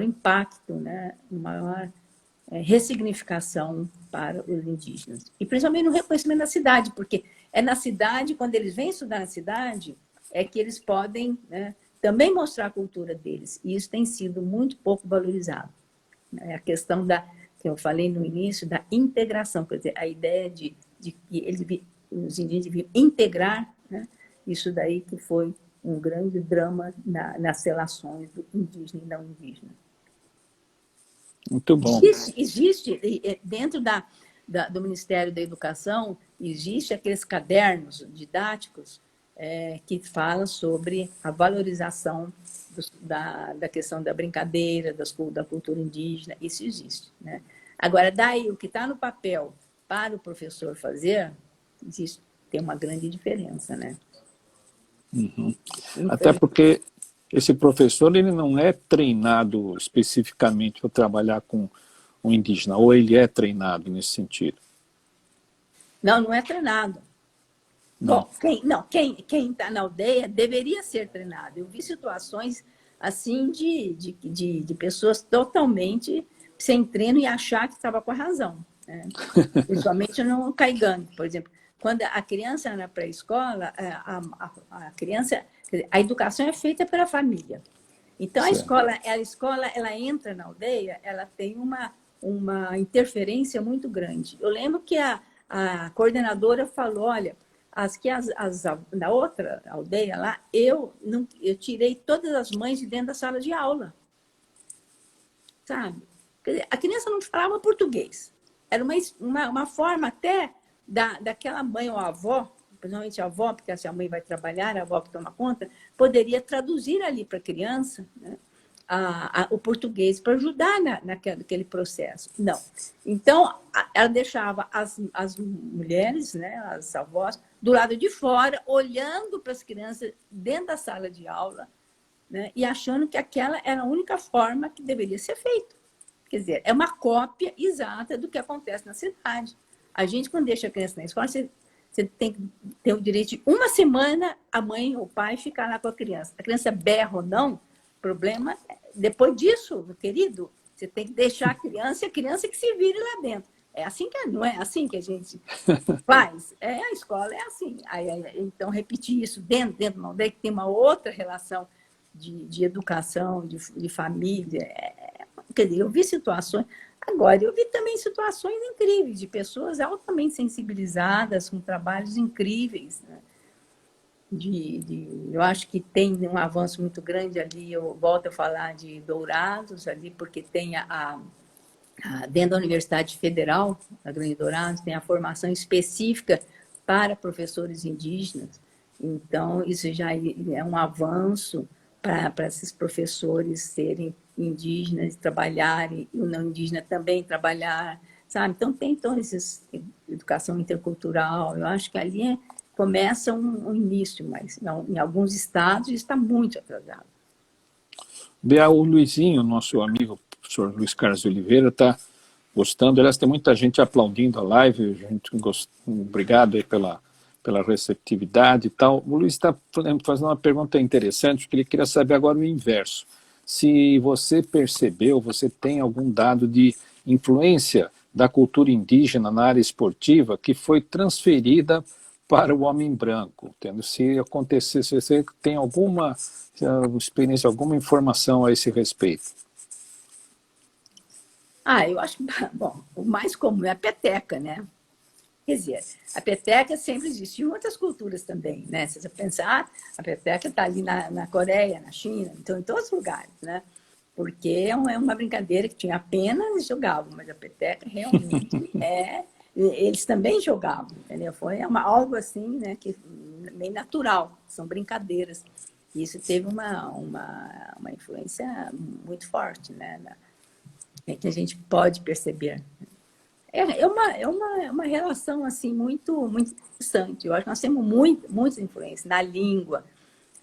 impacto, né? Uma maior ressignificação para os indígenas. E principalmente no reconhecimento da cidade, porque é na cidade, quando eles vêm estudar na cidade, é que eles podem, né, também mostrar a cultura deles. E isso tem sido muito pouco valorizado. É a questão que eu falei no início, da integração, quer dizer, a ideia de que os indígenas deviam integrar, né, isso daí que foi um grande drama nas relações do indígena e não indígena. Muito bom. Existe dentro do Ministério da Educação, existe aqueles cadernos didáticos que falam sobre a valorização da questão da brincadeira, da cultura indígena, isso existe, né? Agora, daí, o que está no papel para o professor fazer, tem uma grande diferença, né? Uhum. Até porque esse professor ele não é treinado especificamente para trabalhar com o indígena, ou ele é treinado nesse sentido? Não é treinado. Não. Bom, quem está na aldeia deveria ser treinado. Eu vi situações assim de pessoas totalmente sem treino e achar que estava com a razão, né? Principalmente no Caigangue, por exemplo. Quando a criança na pré-escola, a educação é feita pela família. Então, a escola ela entra na aldeia, ela tem uma interferência muito grande. Eu lembro que a coordenadora falou, olha, na outra aldeia lá, eu tirei todas as mães de dentro da sala de aula. Sabe? Quer dizer, a criança não falava português. Era uma forma até daquela mãe ou avó, principalmente a avó, porque se a mãe vai trabalhar, a avó que toma conta, poderia traduzir ali para a criança, né, o português para ajudar naquele processo. Não. Então, ela deixava as mulheres, né, as avós, do lado de fora, olhando para as crianças dentro da sala de aula, né, e achando que aquela era a única forma que deveria ser feito. Quer dizer, é uma cópia exata do que acontece na cidade. A gente, quando deixa a criança na escola, você tem que ter o direito de uma semana a mãe ou o pai ficar lá com a criança. A criança berra ou não, problema, depois disso, meu querido, você tem que deixar a criança que se vire lá dentro. É assim que não é assim que a gente faz. A escola é assim. Então, repetir isso dentro de uma aldeia que tem uma outra relação de educação, de família. Quer dizer, eu vi situações. Agora, eu vi também situações incríveis de pessoas altamente sensibilizadas, com trabalhos incríveis, né? Eu acho que tem um avanço muito grande ali. Eu volto a falar de Dourados ali, porque tem dentro da Universidade Federal, a Grande Dourados, tem a formação específica para professores indígenas. Então, isso já é um avanço para esses professores serem indígenas, trabalharem, e o não indígena também trabalhar, sabe? Então, tem toda essa educação intercultural. Eu acho que ali começa um início, mas não, em alguns estados está muito atrasado. Bea, o Luizinho, nosso amigo, professor Luiz Carlos Oliveira, está gostando. Aliás, tem muita gente aplaudindo a live. Obrigado aí pela receptividade e tal. O Luiz está fazendo uma pergunta interessante, porque ele queria saber agora o inverso. Se você percebeu, você tem algum dado de influência da cultura indígena na área esportiva que foi transferida para o homem branco, entendeu? Se acontecer, se você tem alguma experiência, alguma informação a esse respeito. Eu acho que, bom, o mais comum é a peteca, né? Quer dizer, a peteca sempre existe em outras culturas também, né? Se você pensar, a peteca está ali na Coreia, na China, então em todos os lugares, né? Porque é uma brincadeira que tinha apenas jogavam, mas a peteca realmente eles também jogavam, entendeu? Foi algo assim, né? Que meio natural, são brincadeiras. E isso teve uma influência muito forte, né? Que a gente pode perceber. É uma relação assim muito interessante. Eu acho que nós temos muitas influências na língua,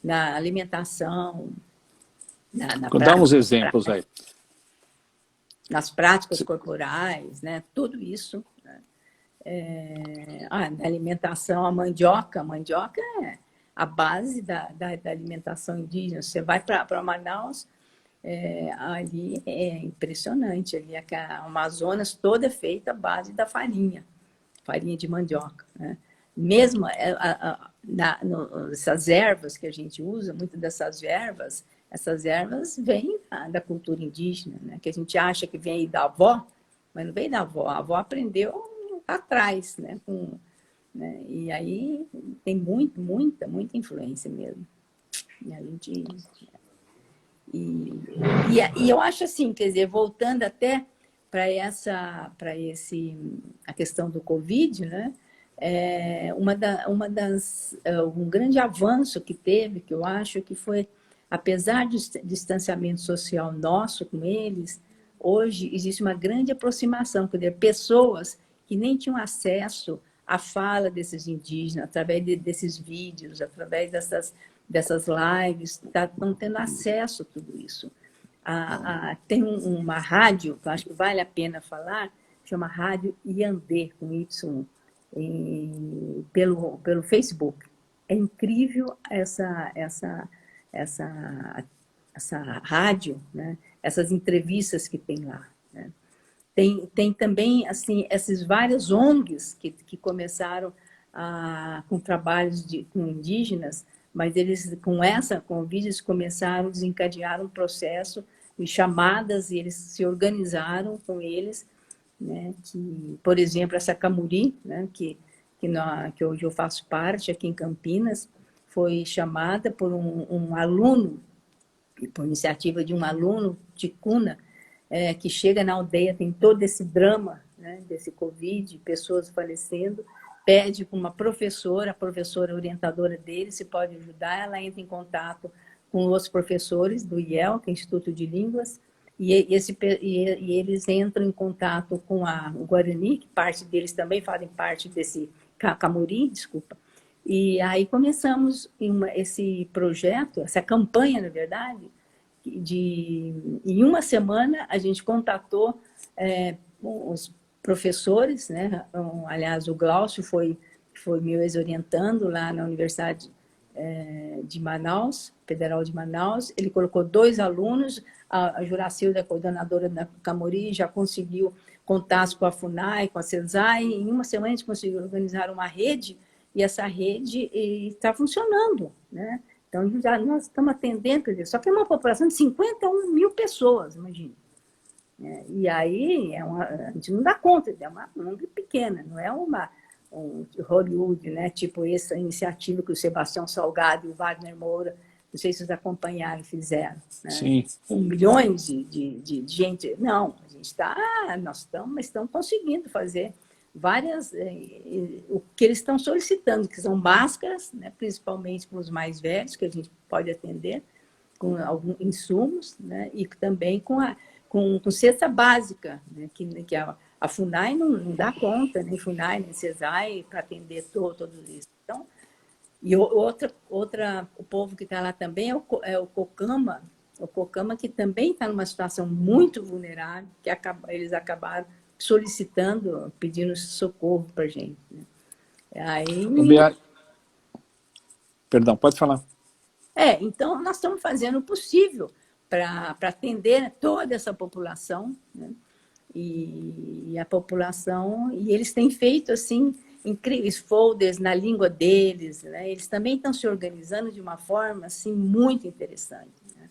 na alimentação, Dá uns exemplos aí. Nas práticas corporais, né? Tudo isso. Né? Na alimentação, a mandioca é a base da alimentação indígena. Você vai para Manaus, ali é impressionante. Ali a Amazonas toda é feita à base da farinha de mandioca. Né? Mesmo essas ervas que a gente usa, muitas dessas ervas, essas ervas vêm da cultura indígena, né? Que a gente acha que vem da avó, mas não vem da avó. A avó aprendeu atrás, né? Né? E aí tem muita influência mesmo. E a gente... E eu acho assim, quer dizer, voltando até para a questão do Covid, né? Um grande avanço que teve, que eu acho que foi, apesar do distanciamento social nosso com eles, hoje existe uma grande aproximação, quer dizer, pessoas que nem tinham acesso à fala desses indígenas, através desses vídeos, através dessas lives, estão tendo acesso a tudo isso. Tem uma rádio, que eu acho que vale a pena falar, chama Rádio Iandê, com Y, pelo Facebook. É incrível essa rádio, né? Essas entrevistas que tem lá. Né? Tem também assim, essas várias ONGs que começaram com trabalhos com indígenas, mas eles, com vídeos, começaram a desencadear um processo de chamadas, e eles se organizaram com eles, né, por exemplo, essa Camuri, né, que hoje eu faço parte aqui em Campinas, foi chamada por um aluno, por iniciativa de um aluno ticuna, que chega na aldeia, tem todo esse drama, né, desse Covid, pessoas falecendo, pede para uma professora, a professora orientadora dele, se pode ajudar, ela entra em contato com os professores do IEL, que é Instituto de Línguas, e eles entram em contato com o Guarani, que parte deles também fazem parte desse Camuri, desculpa. E aí começamos esse projeto, essa campanha, na verdade, em uma semana a gente contatou professores, né? Aliás, o Glaucio foi meu ex-orientando lá na Universidade de Manaus, Federal de Manaus. Ele colocou 2 alunos, a Juracilda, coordenadora da Camori, já conseguiu contatos com a FUNAI, com a CESAI. Em uma semana a gente conseguiu organizar uma rede, e essa rede está funcionando, né? Então, nós estamos atendendo, quer dizer, só que é uma população de 51 mil pessoas, imagina. E aí, a gente não dá conta, é uma ONG pequena, não é um Hollywood, né? Tipo essa iniciativa que o Sebastião Salgado e o Wagner Moura, não sei se vocês acompanharam, fizeram. Né? Sim. Com milhões de gente. Não, a gente nós estamos conseguindo fazer várias, o que eles estão solicitando, que são máscaras, né? Principalmente para os mais velhos, que a gente pode atender, com alguns insumos, né? E também com cesta básica, né? que a FUNAI não dá conta, nem FUNAI, nem CESAI, para atender tudo isso. Então, e o povo que está lá também é o COCAMA, que também está numa situação muito vulnerável, que eles acabaram solicitando, pedindo socorro para a gente. Né? Aí... Perdão, pode falar. Então, nós estamos fazendo o possível para atender toda essa população, né? E a população, e eles têm feito assim incríveis folders na língua deles, né? Eles também estão se organizando de uma forma assim muito interessante, né?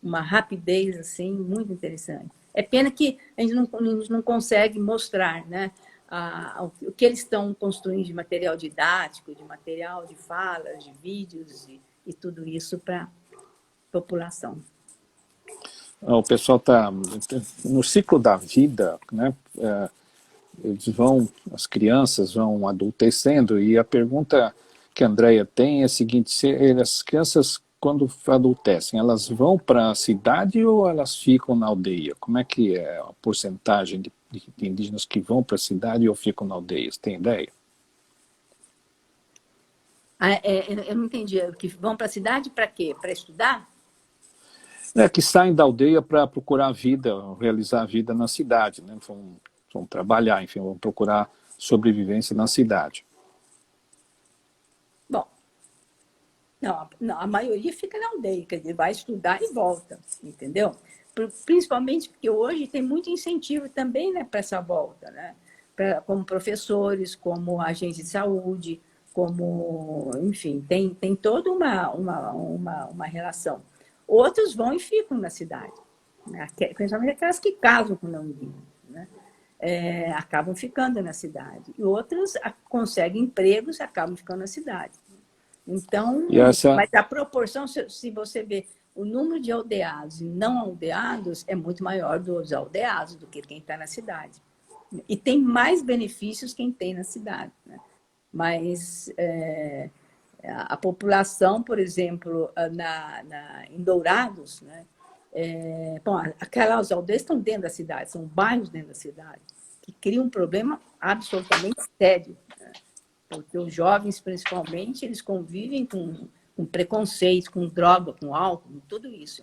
Uma rapidez assim muito interessante. É pena que a gente não consegue mostrar, né, o que eles estão construindo de material didático, de material de falas, de vídeos e tudo isso para a população. O pessoal está no ciclo da vida, né? As crianças vão adultecendo, e a pergunta que a Andrea tem é a seguinte: as crianças, quando adultecem, elas vão para a cidade ou elas ficam na aldeia? Como é que é a porcentagem de indígenas que vão para a cidade ou ficam na aldeia? Você tem ideia? Eu não entendi. Que vão para a cidade para quê? Para estudar? Que saem da aldeia para procurar a vida, realizar a vida na cidade, né? Vão trabalhar, enfim, vão procurar sobrevivência na cidade. Bom, não, a maioria fica na aldeia, quer dizer, vai estudar e volta, entendeu? Principalmente porque hoje tem muito incentivo também, né, para essa volta, né? Como professores, como agentes de saúde, como, enfim, tem toda uma relação. Outros vão e ficam na cidade, né? Principalmente aquelas que casam com não indígenas, né? Acabam ficando na cidade. E outros conseguem empregos e acabam ficando na cidade. Então, mas a proporção, se você ver o número de aldeados e não aldeados, é muito maior dos aldeados do que quem está na cidade. E tem mais benefícios quem tem na cidade, né? Mas a população, por exemplo, em Dourados, né? Bom, aquelas aldeias estão dentro da cidade, são bairros dentro da cidade, que criam um problema absolutamente sério, né? Porque os jovens, principalmente, eles convivem com preconceito, com droga, com álcool, tudo isso.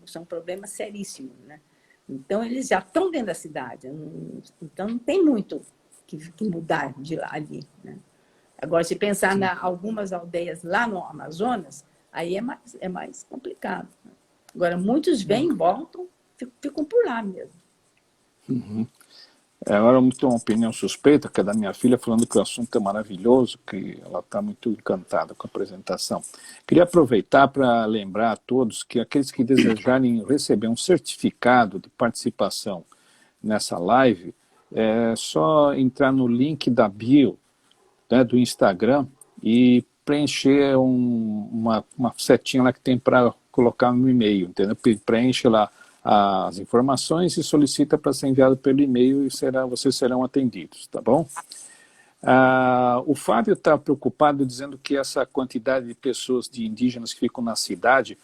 São problemas seríssimos, né? Então, eles já estão dentro da cidade. Então, não tem muito que mudar de lá ali, né? Agora, se pensar em algumas aldeias lá no Amazonas, aí é mais complicado. Agora, muitos vêm, voltam, ficam por lá mesmo. Uhum. Agora eu tenho uma opinião suspeita, que é da minha filha, falando que o assunto é maravilhoso, que ela está muito encantada com a apresentação. Queria aproveitar para lembrar a todos que aqueles que desejarem receber um certificado de participação nessa live, é só entrar no link da bio, né, do Instagram, e preencher uma setinha lá que tem para colocar no e-mail, entendeu? Preenche lá as informações e solicita para ser enviado pelo e-mail, e vocês serão atendidos, tá bom? O Fábio está preocupado, dizendo que essa quantidade de pessoas, de indígenas que ficam na cidade,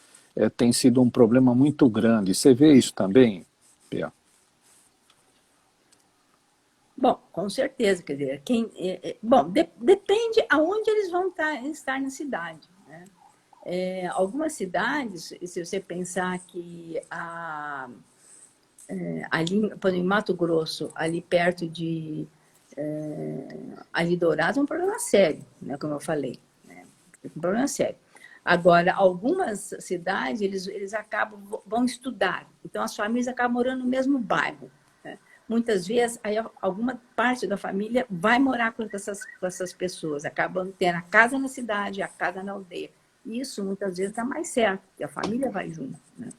tem sido um problema muito grande. Você vê isso também, Pia? Bom, com certeza, quer dizer, depende aonde eles vão estar na cidade, né? Algumas cidades, se você pensar que ali, por exemplo, em Mato Grosso, ali perto de ali Dourado, é um problema sério, né, como eu falei, né, um problema sério. Agora, algumas cidades, eles vão estudar, então as famílias acabam morando no mesmo bairro, né? Muitas vezes, aí alguma parte da família vai morar com essas pessoas, acabam tendo a casa na cidade, a casa na aldeia. Isso, muitas vezes, dá mais certo, porque a família vai junto, né?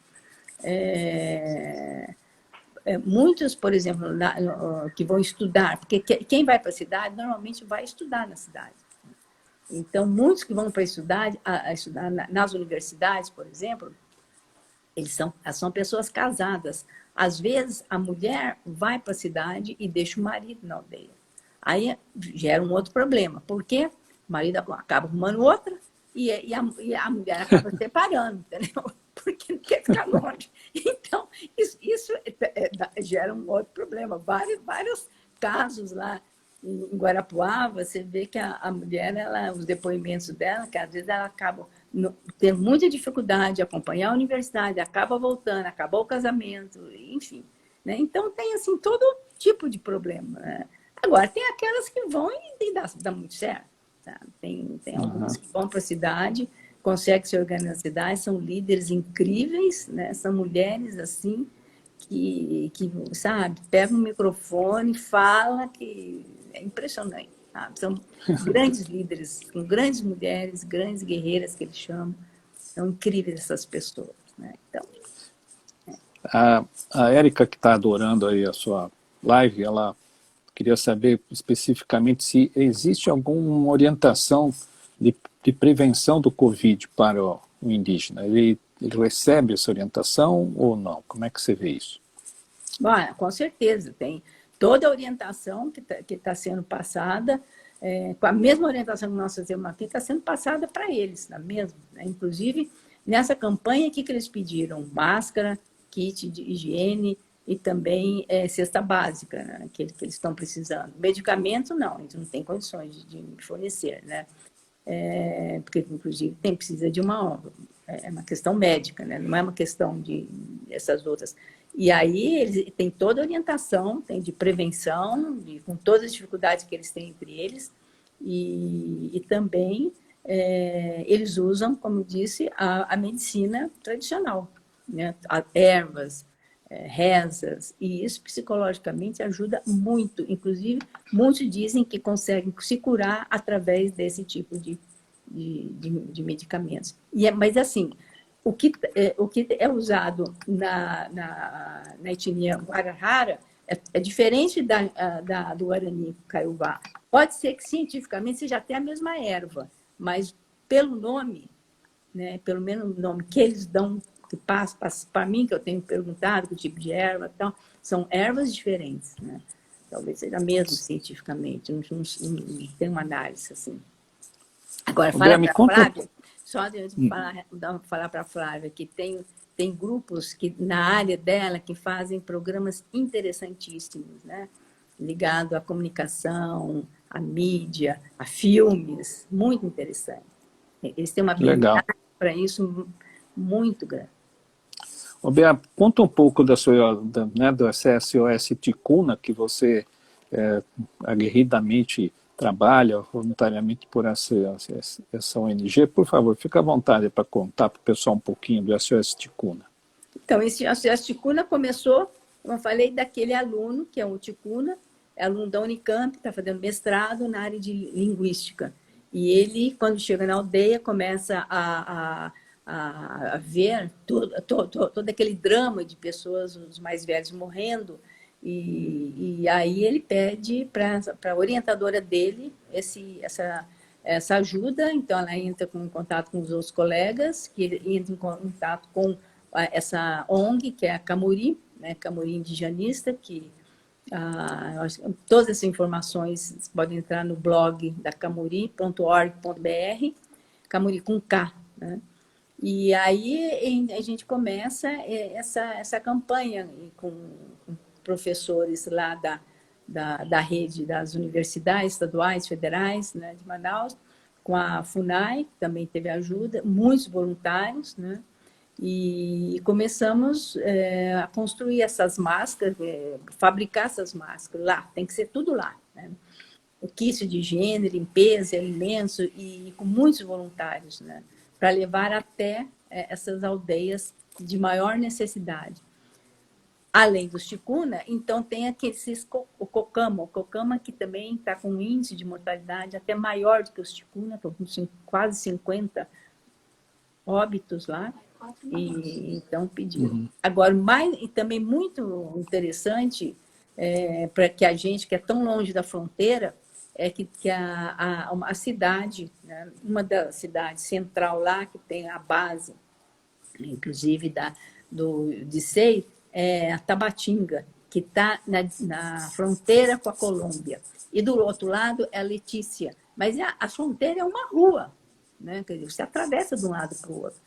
Muitos, por exemplo, que vão estudar, porque quem vai para a cidade, normalmente vai estudar na cidade. Então, muitos que vão para a estudar nas universidades, por exemplo, eles são pessoas casadas. Às vezes, a mulher vai para a cidade e deixa o marido na aldeia. Aí gera um outro problema, porque o marido acaba arrumando outra e a mulher acaba se separando, entendeu? Porque não quer ficar longe. Então, isso gera um outro problema. Vários casos lá em Guarapuava, você vê que a mulher, os depoimentos dela, que às vezes ela acaba tendo muita dificuldade de acompanhar a universidade, acaba voltando, acabou o casamento, enfim. Né? Então, tem assim, todo tipo de problema. Né? Agora, tem aquelas que vão e dá muito certo. Sabe? Tem algumas que vão para a cidade, conseguem se organizar na cidade, são líderes incríveis, né? São mulheres assim, que sabe, pegam um microfone, fala, que é impressionante. Sabe? São grandes líderes, com grandes mulheres, grandes guerreiras que eles chamam. São incríveis essas pessoas. Né? Então, A Érica, que está adorando aí a sua live, ela queria saber especificamente se existe alguma orientação de prevenção do Covid para o indígena. Ele recebe essa orientação ou não? Como é que você vê isso? Bom, com certeza, tem toda a orientação que tá sendo passada, com a mesma orientação que nós fazemos aqui, está sendo passada para eles, não é mesmo? Né? Inclusive, nessa campanha, o que eles pediram? Máscara, kit de higiene e também cesta básica, né? que eles estão precisando. Medicamento, não, eles não têm condições de fornecer, né? Porque, inclusive, precisa de é uma questão médica, né? Não é uma questão de essas outras. E aí eles têm toda a orientação, tem de prevenção, com todas as dificuldades que eles têm entre eles, e também eles usam, como eu disse, a medicina tradicional, né? Ervas, rezas, e isso psicologicamente ajuda muito. Inclusive, muitos dizem que conseguem se curar através desse tipo de medicamentos. Mas, assim, o que é usado na etnia Guararara é diferente do Guarani Kaiowá. Pode ser que cientificamente seja até a mesma erva, mas pelo nome, né, pelo menos o nome que eles dão, que passa para mim, que eu tenho perguntado que tipo de erva, então, são ervas diferentes. Né? Talvez seja mesmo cientificamente, não tem uma análise assim. Agora, fala para a Flávia, só antes de falar para a Flávia, que tem grupos na área dela que fazem programas interessantíssimos, né? Ligado à comunicação, à mídia, a filmes, muito interessante. Eles têm uma habilidade para isso muito grande. Ô, Bea, conta um pouco do SOS Ticuna, que você aguerridamente trabalha voluntariamente por essa ONG. Por favor, fique à vontade para contar para o pessoal um pouquinho do SOS Ticuna. Então, esse SOS Ticuna começou, como eu falei, daquele aluno, que é o Ticuna, é aluno da Unicamp, está fazendo mestrado na área de linguística. E ele, quando chega na aldeia, começa a ver todo aquele drama de pessoas, os mais velhos, morrendo. E aí ele pede para a orientadora dele essa ajuda. Então, ela entra em contato com os outros colegas, que entra em contato com essa ONG, que é a Camuri, né? Camuri Indigenista, que todas essas informações podem entrar no blog da camuri.org.br, Camuri com K, né? E aí a gente começa essa campanha com professores lá da rede das universidades estaduais, federais, né, de Manaus, com a FUNAI, que também teve ajuda, muitos voluntários, né? E começamos a construir essas máscaras, fabricar essas máscaras lá, tem que ser tudo lá, né? O kit de higiene, limpeza, alimentos, e com muitos voluntários, né? Para levar até essas aldeias de maior necessidade. Além dos ticuna, então tem o cocama que também está com um índice de mortalidade até maior do que os ticuna, com quase 50 óbitos lá, e então pediram. Agora, e também muito interessante, para que a gente, que é tão longe da fronteira, é que a cidade, né, uma das cidades central lá, que tem a base, inclusive de SEI, é a Tabatinga, que está na fronteira com a Colômbia. E do outro lado é a Letícia. Mas a fronteira é uma rua, né? Quer dizer, você atravessa de um lado para o outro.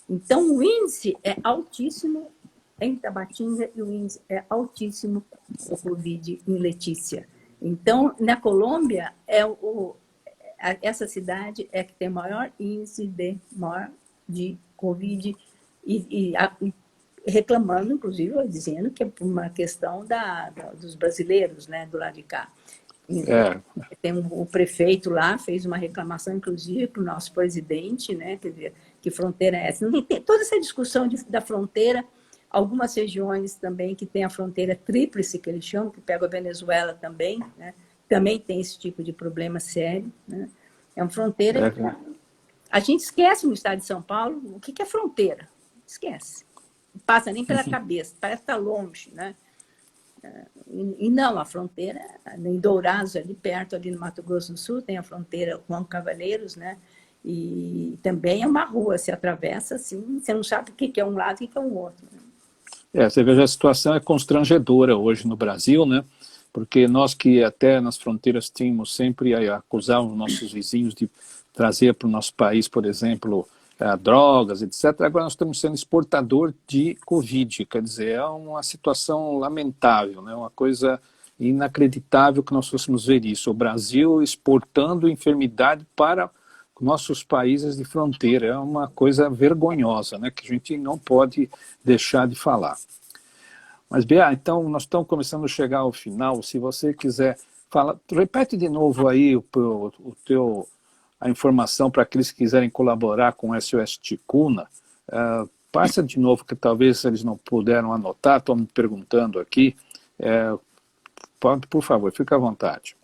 Então, o índice é altíssimo em Tabatinga e o índice é altíssimo o Covid em Letícia. Então, na Colômbia, essa cidade é que tem maior índice de Covid e reclamando, inclusive, dizendo que é por uma questão dos brasileiros, né, do lado de cá. Tem o prefeito lá, fez uma reclamação, inclusive, para o nosso presidente, né, quer dizer, que fronteira é essa? Não tem toda essa discussão da fronteira, algumas regiões também que tem a fronteira tríplice, que eles chamam, que pega a Venezuela também, né, também tem esse tipo de problema sério, né? É uma fronteira que a gente esquece no estado de São Paulo o que é fronteira, esquece. Não passa nem pela cabeça, parece que está longe, né? E não, a fronteira, em Dourados, ali perto, ali no Mato Grosso do Sul, tem a fronteira Juan Cavaleiros, né? E também é uma rua, se atravessa assim, você não sabe o que é um lado e o que é o outro. Né? Você veja, a situação é constrangedora hoje no Brasil, né? Porque nós que até nas fronteiras tínhamos sempre a acusar os nossos vizinhos de trazer para o nosso país, por exemplo, drogas, etc. Agora nós estamos sendo exportador de Covid, quer dizer, é uma situação lamentável, né? Uma coisa inacreditável que nós fôssemos ver isso. O Brasil exportando enfermidade para nossos países de fronteira, é uma coisa vergonhosa, né? Que a gente não pode deixar de falar. Mas, Bea, então nós estamos começando a chegar ao final. Se você quiser falar, repete de novo aí a informação para aqueles que quiserem colaborar com o SOS Ticuna. Passa de novo, que talvez eles não puderam anotar, estão me perguntando aqui. Pode, por favor, fica à vontade.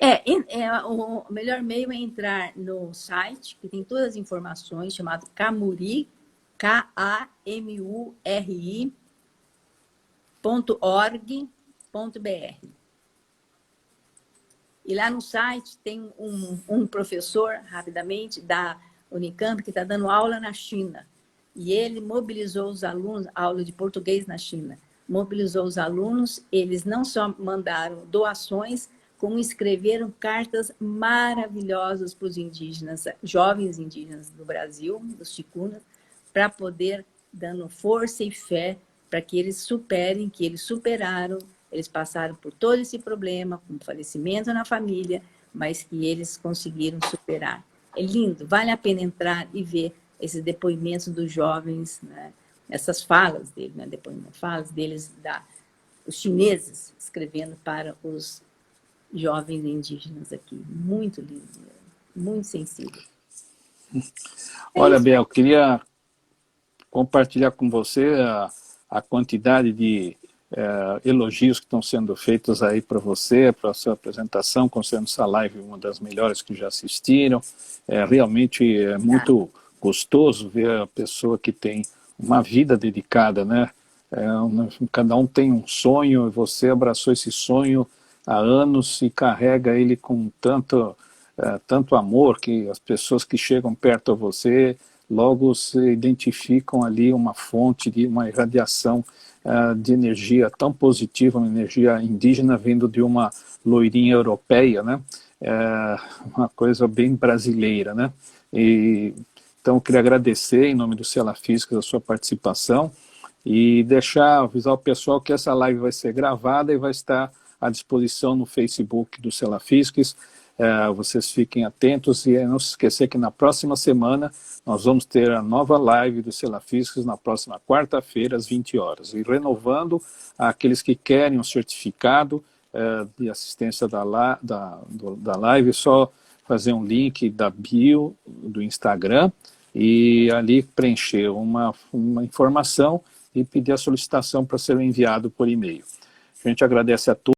O melhor meio é entrar no site, que tem todas as informações, chamado Camuri, kamuri.org.br. E lá no site tem um professor, rapidamente, da Unicamp, que está dando aula na China. E ele mobilizou os alunos, aula de português na China, mobilizou os alunos, eles não só mandaram doações, como escreveram cartas maravilhosas para os indígenas, jovens indígenas do Brasil, dos ticunas, para poder, dando força e fé, para que eles superem, que eles superaram, eles passaram por todo esse problema, com falecimento na família, mas que eles conseguiram superar. É lindo, vale a pena entrar e ver esses depoimentos dos jovens, né? Essas falas deles, né? Falas deles, os chineses escrevendo para os jovens indígenas aqui. Muito lindo, muito sensível. Olha, Bea, eu queria compartilhar com você a quantidade de elogios que estão sendo feitos aí para você, para a sua apresentação, considerando essa live uma das melhores que já assistiram. Realmente é muito gostoso ver a pessoa que tem uma vida dedicada, né? Cada um tem um sonho, e você abraçou esse sonho há anos e carrega ele com tanto amor, que as pessoas que chegam perto a você logo se identificam ali uma fonte de uma irradiação de energia tão positiva, uma energia indígena vindo de uma loirinha europeia, né? Uma coisa bem brasileira, né? Então, eu queria agradecer, em nome do Celafísicas, a sua participação e avisar o pessoal que essa live vai ser gravada e vai estar à disposição no Facebook do Celafísicas. vocês fiquem atentos e não se esquecer que na próxima semana nós vamos ter a nova live do Selafísicos na próxima quarta-feira às 20 horas. E renovando aqueles que querem um certificado de assistência da live, é só fazer um link da bio do Instagram e ali preencher uma informação e pedir a solicitação para ser enviado por e-mail. A gente agradece a todos.